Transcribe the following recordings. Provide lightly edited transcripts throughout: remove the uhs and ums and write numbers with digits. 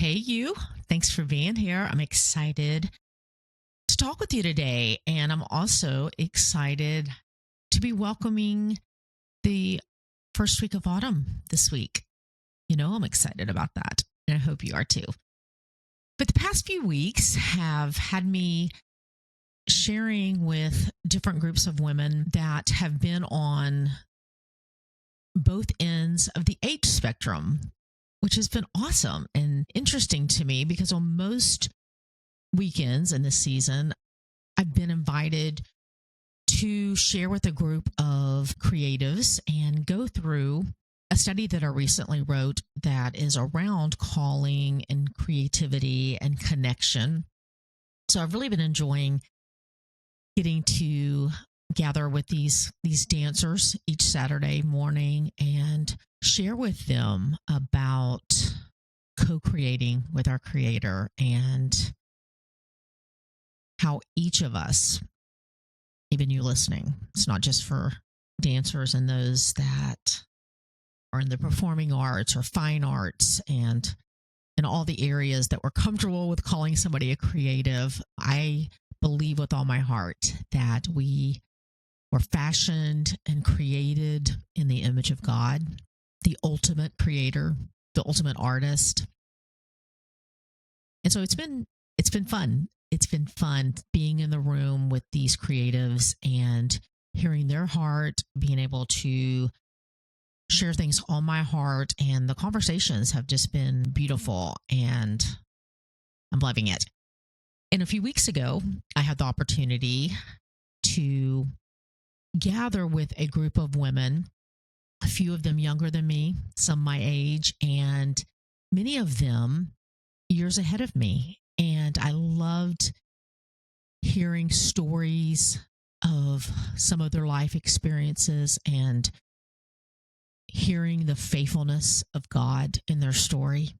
Hey, you. Thanks for being here. I'm excited to talk with you today. And I'm also excited to be welcoming the first week of autumn this week. I'm excited about that. And I hope you are too. But the past few weeks have had me sharing with different groups of women that have been on both ends of the age spectrum, which has been awesome and interesting to me because on most weekends in this season, I've been invited to share with a group of creatives and go through a study that I recently wrote that is around calling and creativity and connection. So I've really been enjoying getting to gather with these dancers each Saturday morning and share with them about co-creating with our creator and how each of us, even you listening, it's not just for dancers and those that are in the performing arts or fine arts and in all the areas that we're comfortable with calling somebody a creative. I believe with all my heart that we were fashioned and created in the image of God, the ultimate creator, the ultimate artist. And so it's been fun. It's been fun being in the room with these creatives and hearing their heart, being able to share things on my heart, and the conversations have just been beautiful and I'm loving it. And a few weeks ago, I had the opportunity to gather with a group of women, a few of them younger than me, some my age, and many of them years ahead of me. And I loved hearing stories of some of their life experiences and hearing the faithfulness of God in their story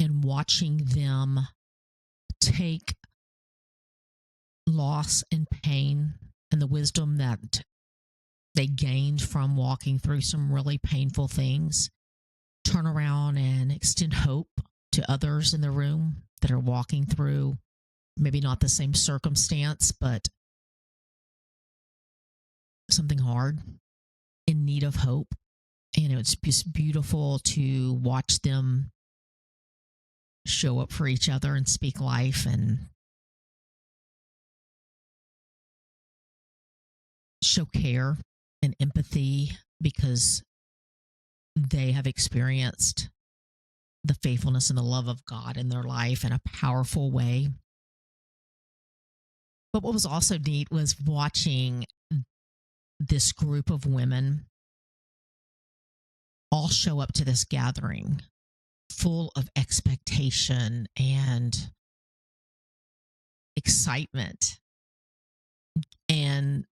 and watching them take loss and pain and the wisdom that they gained from walking through some really painful things, turn around and extend hope to others in the room that are walking through maybe not the same circumstance, but something hard, in need of hope. And it's just beautiful to watch them show up for each other and speak life and show care and empathy because they have experienced the faithfulness and the love of God in their life in a powerful way. But what was also neat was watching this group of women all show up to this gathering full of expectation and excitement. And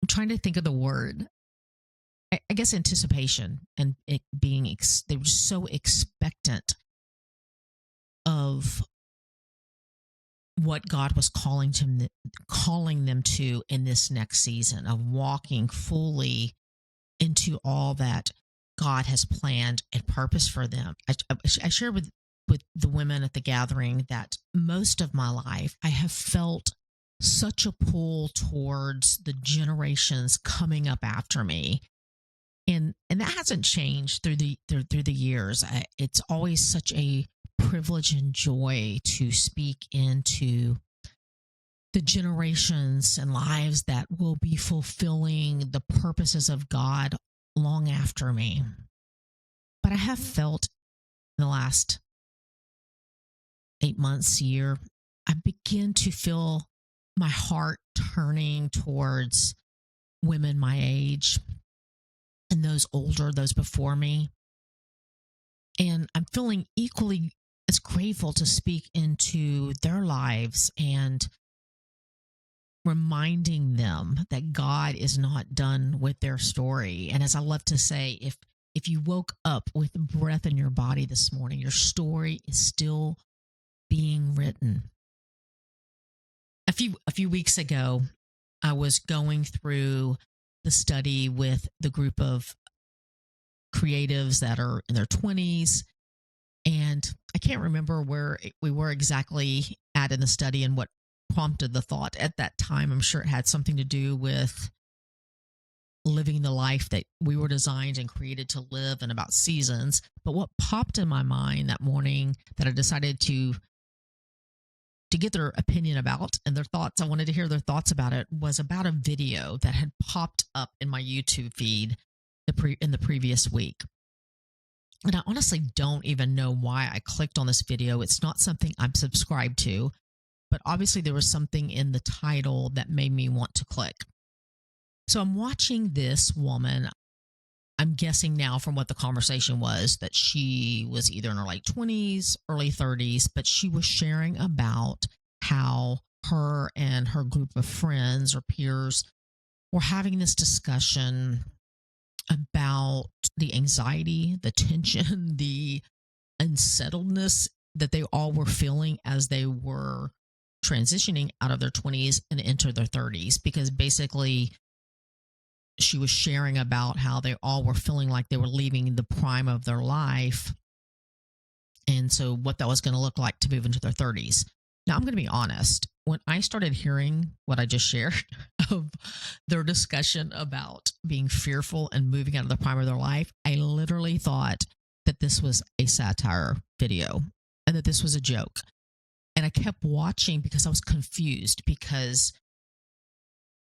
I'm trying to think of the word. I guess anticipation and it being, they were so expectant of what God was calling them to in this next season of walking fully into all that God has planned and purpose for them. I shared with the women at the gathering that most of my life I have felt such a pull towards the generations coming up after me. And that hasn't changed through the years. It's always such a privilege and joy to speak into the generations and lives that will be fulfilling the purposes of God long after me. But I have felt in the last 8 months, year, I begin to feel my heart turning towards women my age and those older, those before me. And I'm feeling equally as grateful to speak into their lives and reminding them that God is not done with their story. And as I love to say, if you woke up with breath in your body this morning, your story is still being written. A few weeks ago, I was going through the study with the group of creatives that are in their 20s And I can't remember where we were exactly at in the study and what prompted the thought at that time. I'm sure it had something to do with living the life that we were designed and created to live and about seasons. But what popped in my mind that morning that I decided to get their opinion about and their thoughts, I wanted to hear their thoughts about it, was about a video that had popped up in my YouTube feed in the previous week. And I honestly don't even know why I clicked on this video. It's not something I'm subscribed to, but obviously there was something in the title that made me want to click. So I'm watching this woman. I'm guessing now from what the conversation was that she was either in her late 20s, early 30s, but she was sharing about how her and her group of friends or peers were having this discussion about the anxiety, the tension, the unsettledness that they all were feeling as they were transitioning out of their 20s and into their 30s. Because basically, she was sharing about how they all were feeling like they were leaving the prime of their life. And so what that was going to look like to move into their 30s. Now, I'm going to be honest. When I started hearing what I just shared of their discussion about being fearful and moving out of the prime of their life, I literally thought that this was a satire video and that this was a joke. And I kept watching because I was confused, because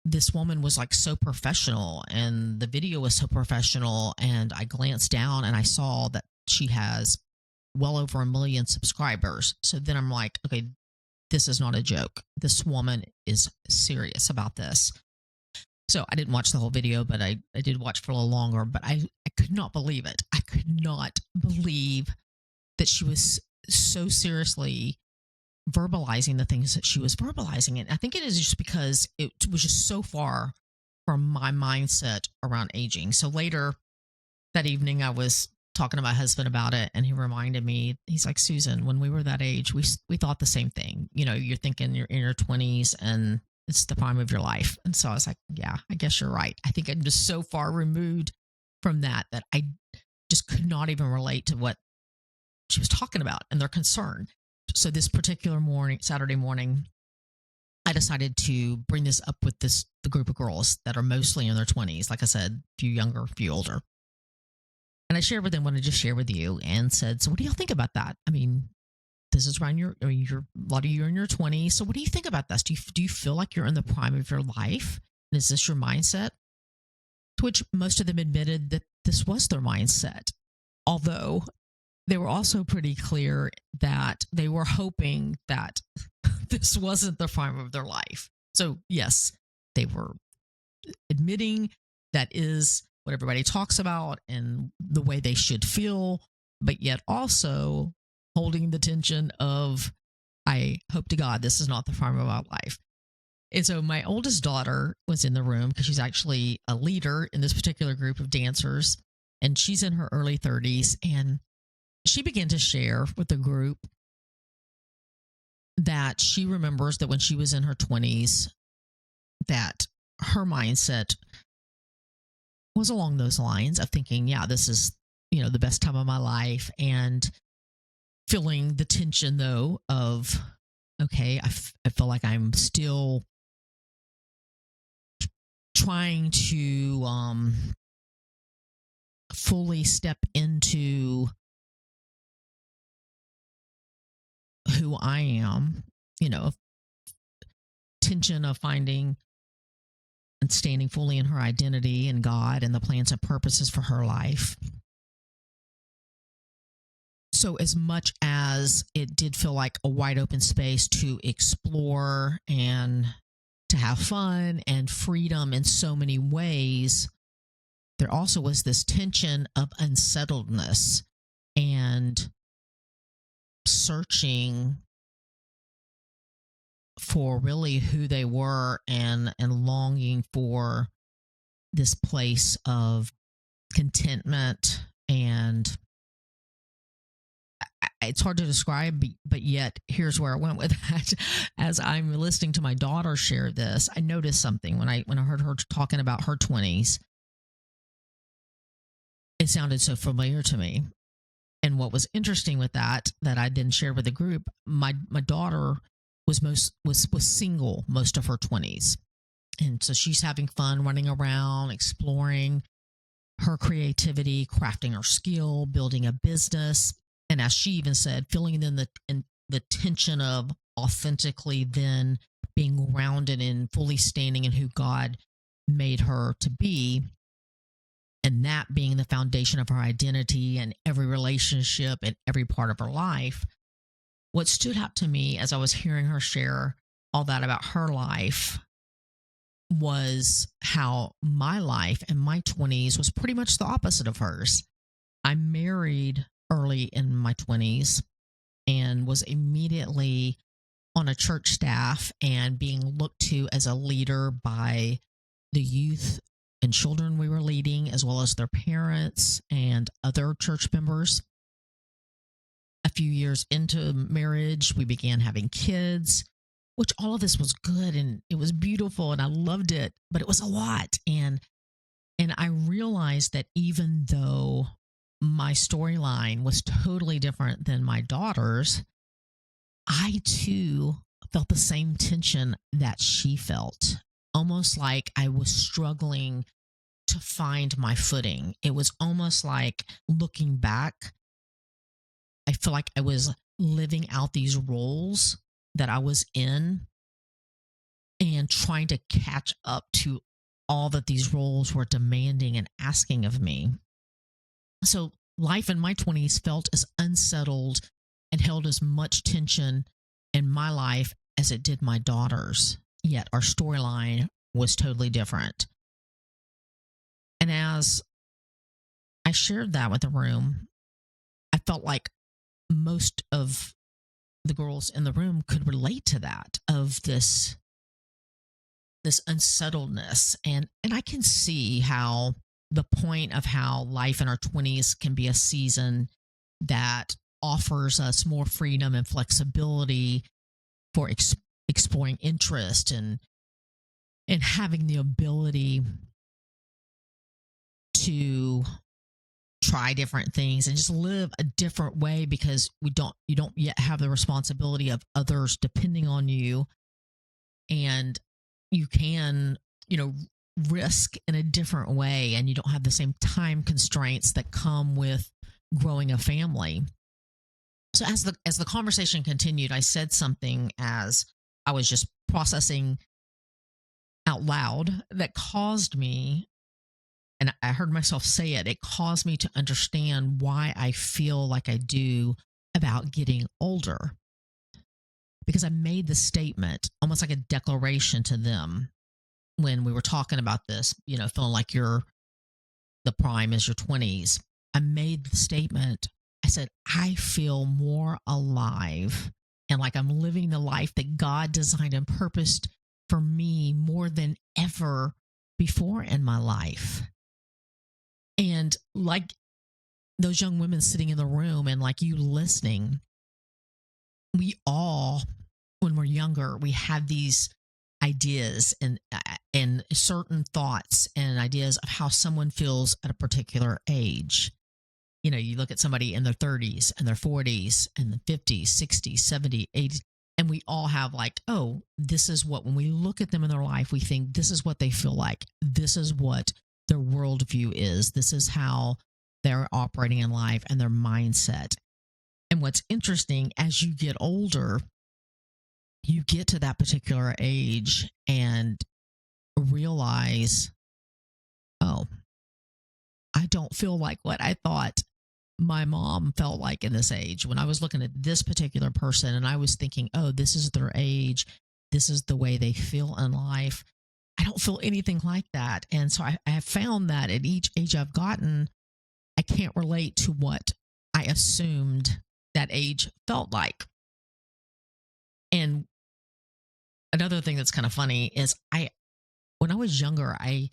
this woman was like so professional and the video was so professional. And I glanced down and I saw that she has well over 1 million subscribers. So then I'm like, okay, this is not a joke. This woman is serious about this. So I didn't watch the whole video, but I did watch for a little longer. But I could not believe it. I could not believe that she was so seriously verbalizing the things that she was verbalizing. And I think it is just because it was just so far from my mindset around aging. So later that evening, I was talking to my husband about it, and he reminded me, he's like, Susan, when we were that age, we thought the same thing. You know, you're thinking you're in your 20s and it's the prime of your life. And so I was like, yeah, I guess you're right. I think I'm just so far removed from that I just could not even relate to what she was talking about and their concern. So this particular morning, Saturday morning, I decided to bring this up with the group of girls that are mostly in their 20s. Like I said, a few younger, a few older. And I shared with them what I just shared with you and said, so what do y'all think about that? I mean, this is around a lot of you are in your 20s. So what do you think about this? Do you feel like you're in the prime of your life? And is this your mindset? To which most of them admitted that this was their mindset. Although they were also pretty clear that they were hoping that this wasn't the prime of their life. So yes, they were admitting that is what everybody talks about and the way they should feel, but yet also holding the tension of, I hope to God this is not the prime of my life. And so my oldest daughter was in the room because she's actually a leader in this particular group of dancers, and she's in her early 30s, and she began to share with the group that she remembers that when she was in her 20s, that her mindset was along those lines of thinking, yeah, this is, the best time of my life, and feeling the tension though of, okay, I feel like I'm still trying to fully step into who I am, tension of finding and standing fully in her identity and God and the plans and purposes for her life. So as much as it did feel like a wide open space to explore and to have fun and freedom in so many ways, there also was this tension of unsettledness and searching for really who they were and longing for this place of contentment. And it's hard to describe, but yet here's where I went with that. As I'm listening to my daughter share this, I noticed something when I heard her talking about her 20s. It sounded so familiar to me. And what was interesting with that I then shared with the group, my daughter was single most of her 20s. And so she's having fun running around, exploring her creativity, crafting her skill, building a business. And as she even said, feeling in the tension of authentically then being grounded and fully standing in who God made her to be, and that being the foundation of her identity and every relationship and every part of her life. What stood out to me as I was hearing her share all that about her life was how my life in my 20s was pretty much the opposite of hers. I married early in my 20s and was immediately on a church staff and being looked to as a leader by the youth and children we were leading, as well as their parents and other church members. A few years into marriage, we began having kids, which all of this was good and it was beautiful and I loved it, but it was a lot. And I realized that even though my storyline was totally different than my daughter's, I too felt the same tension that she felt, almost like I was struggling to find my footing. It was almost like, looking back, I feel like I was living out these roles that I was in and trying to catch up to all that these roles were demanding and asking of me. So life in my 20s felt as unsettled and held as much tension in my life as it did my daughter's. Yet our storyline was totally different. And as I shared that with the room, I felt like most of the girls in the room could relate to that, of this unsettledness. And I can see how the point of how life in our 20s can be a season that offers us more freedom and flexibility for exploring interest and having the ability to try different things and just live a different way, because you don't yet have the responsibility of others depending on you, and you can risk in a different way, and you don't have the same time constraints that come with growing a family. So as the conversation continued, I said something as I was just processing out loud that caused me, and I heard myself say it caused me to understand why I feel like I do about getting older. Because I made the statement almost like a declaration to them when we were talking about this, feeling like the prime is your 20s. I made the statement. I said, I feel more alive and like I'm living the life that God designed and purposed for me more than ever before in my life. And like those young women sitting in the room and like you listening, we all, when we're younger, we have these ideas and certain thoughts and ideas of how someone feels at a particular age. You look at somebody in their 30s and their 40s and the 50s, 60s, 70s, 80s, and we all have like, oh, this is what, when we look at them in their life, we think this is what they feel like. This is what their worldview is. This is how they're operating in life and their mindset. And what's interesting, as you get older, you get to that particular age and realize, oh, I don't feel like what I thought my mom felt like in this age. When I was looking at this particular person and I was thinking, oh, this is their age, this is the way they feel in life, I don't feel anything like that. And so I have found that at each age I've gotten, I can't relate to what I assumed that age felt like. And another thing that's kind of funny is when I was younger, I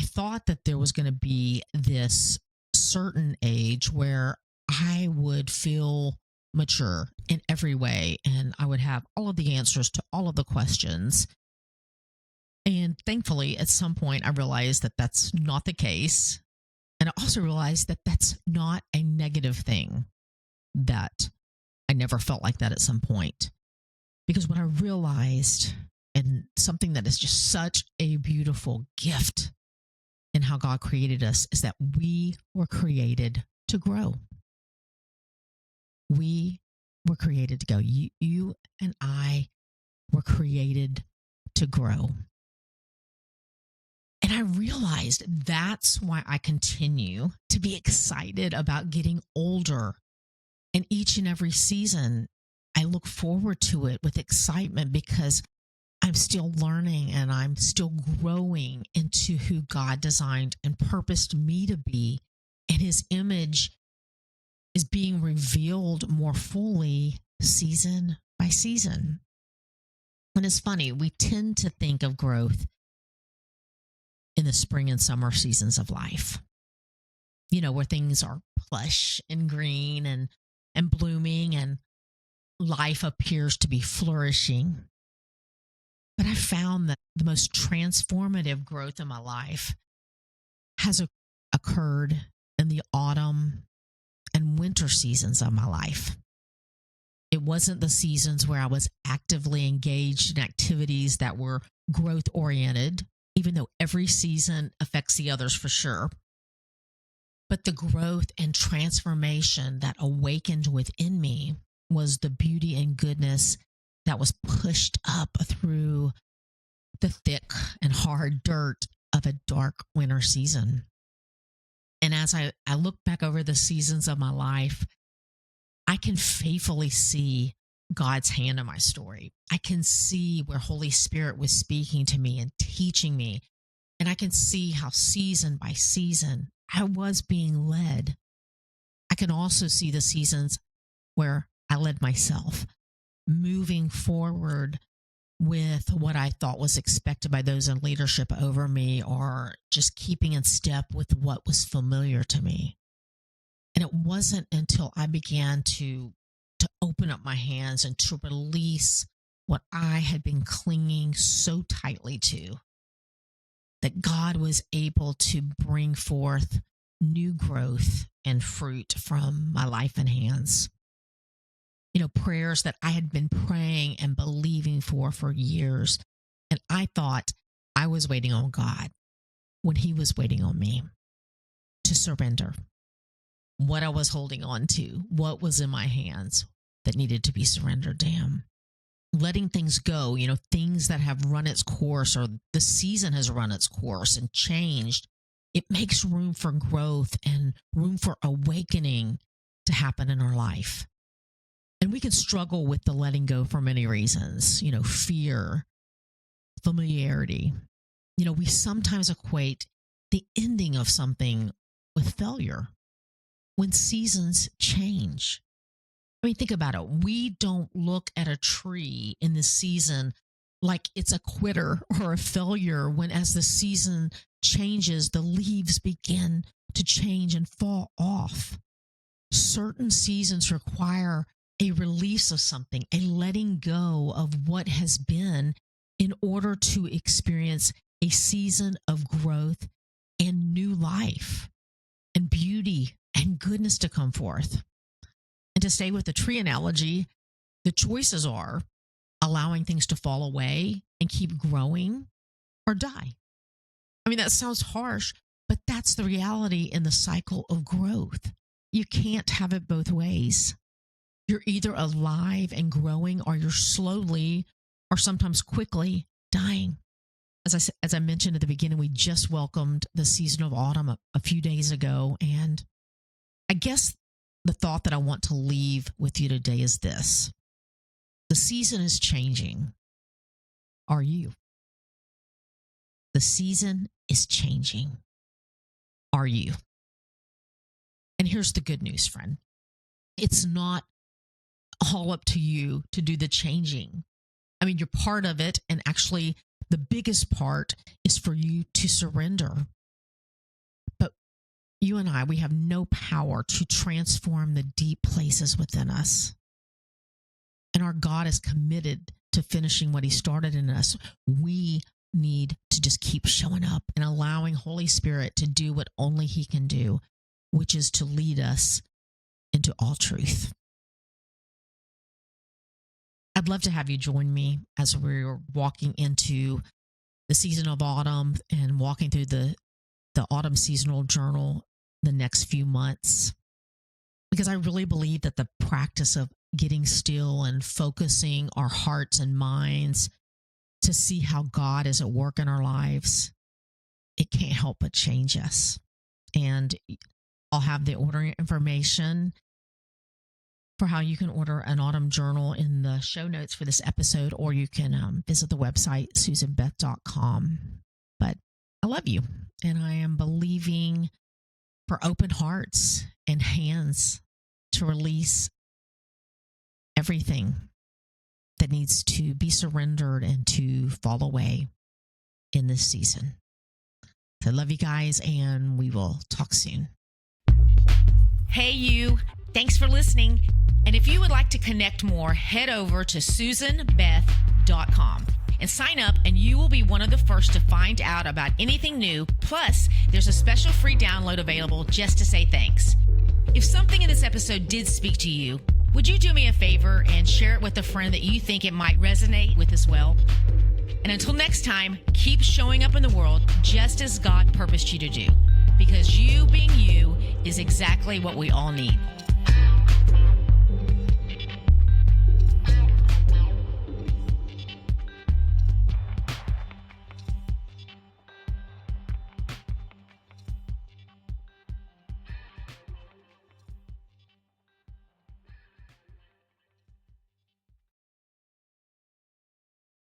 thought that there was going to be this certain age where I would feel mature in every way and I would have all of the answers to all of the questions. And thankfully, at some point, I realized that that's not the case. And I also realized that that's not a negative thing, that I never felt like that at some point. Because what I realized, and something that is just such a beautiful gift in how God created us, is that we were created to grow. We were created to go. You and I were created to grow. And I realized that's why I continue to be excited about getting older. And each and every season, I look forward to it with excitement, because I'm still learning and I'm still growing into who God designed and purposed me to be. And his image is being revealed more fully season by season. And it's funny, we tend to think of growth in the spring and summer seasons of life, where things are plush and green and blooming and life appears to be flourishing. But I found that the most transformative growth in my life has occurred in the autumn and winter seasons of my life. It wasn't the seasons where I was actively engaged in activities that were growth oriented, even though every season affects the others for sure. But the growth and transformation that awakened within me was the beauty and goodness that was pushed up through the thick and hard dirt of a dark winter season. And as I look back over the seasons of my life, I can faithfully see God's hand in my story. I can see where Holy Spirit was speaking to me and teaching me. And I can see how season by season I was being led. I can also see the seasons where I led myself, moving forward with what I thought was expected by those in leadership over me, or just keeping in step with what was familiar to me. And it wasn't until I began to open up my hands and to release what I had been clinging so tightly to, that God was able to bring forth new growth and fruit from my life and hands. Prayers that I had been praying and believing for years. And I thought I was waiting on God when he was waiting on me to surrender what I was holding on to, what was in my hands that needed to be surrendered to him. Letting things go, things that have run its course, or the season has run its course and changed. It makes room for growth and room for awakening to happen in our life. And we can struggle with the letting go for many reasons, fear, familiarity. We sometimes equate the ending of something with failure when seasons change. I mean, think about it. We don't look at a tree in the season like it's a quitter or a failure, when as the season changes, the leaves begin to change and fall off. Certain seasons require a release of something, a letting go of what has been, in order to experience a season of growth and new life and beauty and goodness to come forth. And to stay with the tree analogy, the choices are allowing things to fall away and keep growing, or die. I mean, that sounds harsh, but that's the reality in the cycle of growth. You can't have it both ways. You're either alive and growing, or you're slowly, or sometimes quickly, dying. As I mentioned at the beginning, we just welcomed the season of autumn a few days ago. And I guess the thought that I want to leave with you today is this: the season is changing. Are you? The season is changing. Are you? And here's the good news, friend. It's not all up to you to do the changing. I mean, you're part of it. And actually, the biggest part is for you to surrender. But you and I, we have no power to transform the deep places within us. And our God is committed to finishing what he started in us. We need to just keep showing up and allowing Holy Spirit to do what only He can do, which is to lead us into all truth. I'd love to have you join me as we're walking into the season of autumn and walking through the autumn seasonal journal the next few months, because I really believe that the practice of getting still and focusing our hearts and minds to see how God is at work in our lives, it can't help but change us. And I'll have the ordering information for how you can order an autumn journal in the show notes for this episode, or you can visit the website, susanbeth.com. But I love you, and I am believing for open hearts and hands to release everything that needs to be surrendered and to fall away in this season. So I love you guys, and we will talk soon. Hey, you. Thanks for listening. And if you would like to connect more, head over to susanbeth.com and sign up, and you will be one of the first to find out about anything new. Plus, there's a special free download available just to say thanks. If something in this episode did speak to you, would you do me a favor and share it with a friend that you think it might resonate with as well? And until next time, keep showing up in the world just as God purposed you to do, because you being you is exactly what we all need.